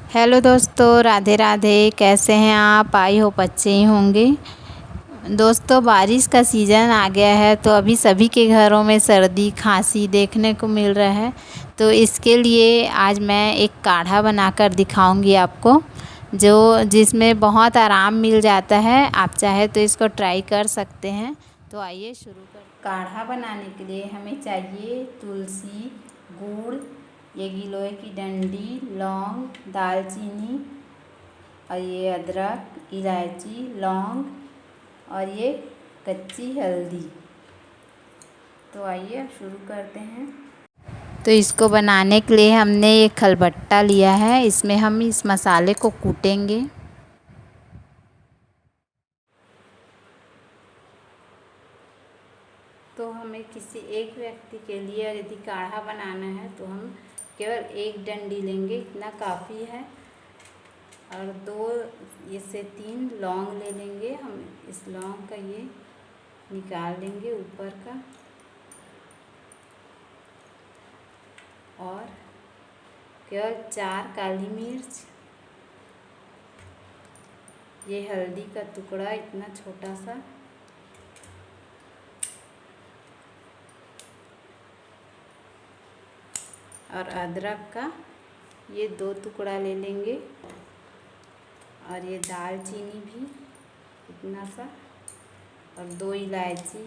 Hello दोस्तों, राधे राधे। कैसे हैं आप? आई होप अच्छे ही होंगे। दोस्तों, बारिश का सीज़न आ गया है तो अभी सभी के घरों में सर्दी खांसी देखने को मिल रहा है। तो इसके लिए आज मैं एक काढ़ा बनाकर दिखाऊंगी आपको, जिसमें बहुत आराम मिल जाता है। आप चाहे तो इसको ट्राई कर सकते हैं। तो आइए शुरू कर। काढ़ा बनाने के लिए हमें चाहिए तुलसी, गुड़, ये गिलोय की डंडी, लौंग, दालचीनी, और ये अदरक, इलायची, लौंग, और ये कच्ची हल्दी। तो आइए अब शुरू करते हैं। तो इसको बनाने के लिए हमने एक खलबट्टा लिया है, इसमें हम इस मसाले को कूटेंगे। तो हमें किसी एक व्यक्ति के लिए यदि काढ़ा बनाना है तो हम केवल एक डंडी लेंगे, इतना काफ़ी है। और 2 से 3 लौंग ले लेंगे। हम इस लौंग का ये निकाल लेंगे ऊपर का, और केवल 4 काली मिर्च, ये हल्दी का टुकड़ा इतना छोटा सा, और अदरक का ये 2 टुकड़ा ले लेंगे, और ये दालचीनी भी इतना सा, और 2 इलायची,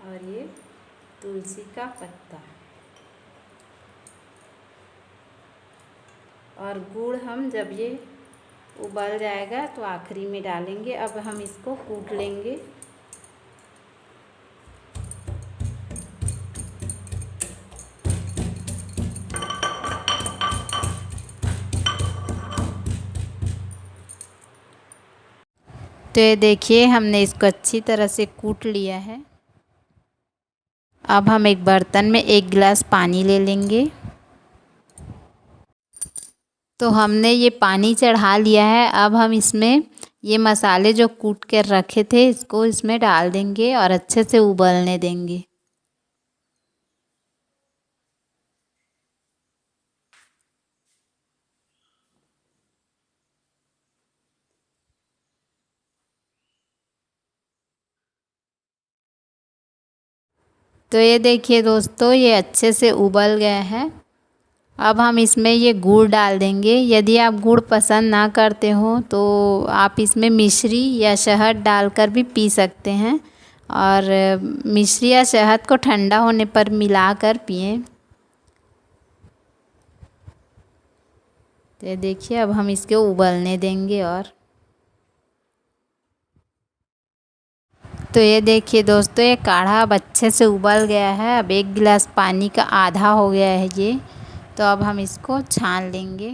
और ये तुलसी का पत्ता। और गुड़ हम जब ये उबल जाएगा तो आखिरी में डालेंगे। अब हम इसको कूट लेंगे। तो ये देखिए, हमने इसको अच्छी तरह से कूट लिया है। अब हम एक बर्तन में 1 गिलास पानी ले लेंगे। तो हमने ये पानी चढ़ा लिया है। अब हम इसमें ये मसाले जो कूट कर रखे थे इसको इसमें डाल देंगे और अच्छे से उबलने देंगे। तो ये देखिए दोस्तों, ये अच्छे से उबल गया है। अब हम इसमें ये गुड़ डाल देंगे। यदि आप गुड़ पसंद ना करते हो तो आप इसमें मिश्री या शहद डालकर भी पी सकते हैं, और मिश्री या शहद को ठंडा होने पर मिलाकर पिएं। तो ये देखिए, अब हम इसको उबलने देंगे। और तो ये देखिए दोस्तों, ये काढ़ा अब अच्छे से उबल गया है। अब 1 गिलास पानी का आधा हो गया है ये। तो अब हम इसको छान लेंगे।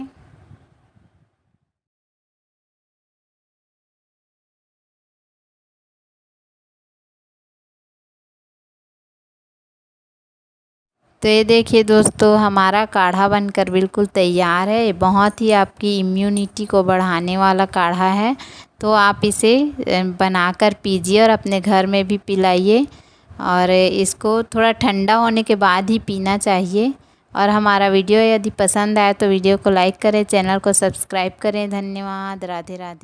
तो ये देखिए दोस्तों, हमारा काढ़ा बनकर बिल्कुल तैयार है। ये बहुत ही आपकी इम्यूनिटी को बढ़ाने वाला काढ़ा है। तो आप इसे बनाकर पीजिए और अपने घर में भी पिलाइए। और इसको थोड़ा ठंडा होने के बाद ही पीना चाहिए। और हमारा वीडियो यदि पसंद आए तो वीडियो को लाइक करें, चैनल को सब्सक्राइब करें। धन्यवाद। राधे राधे।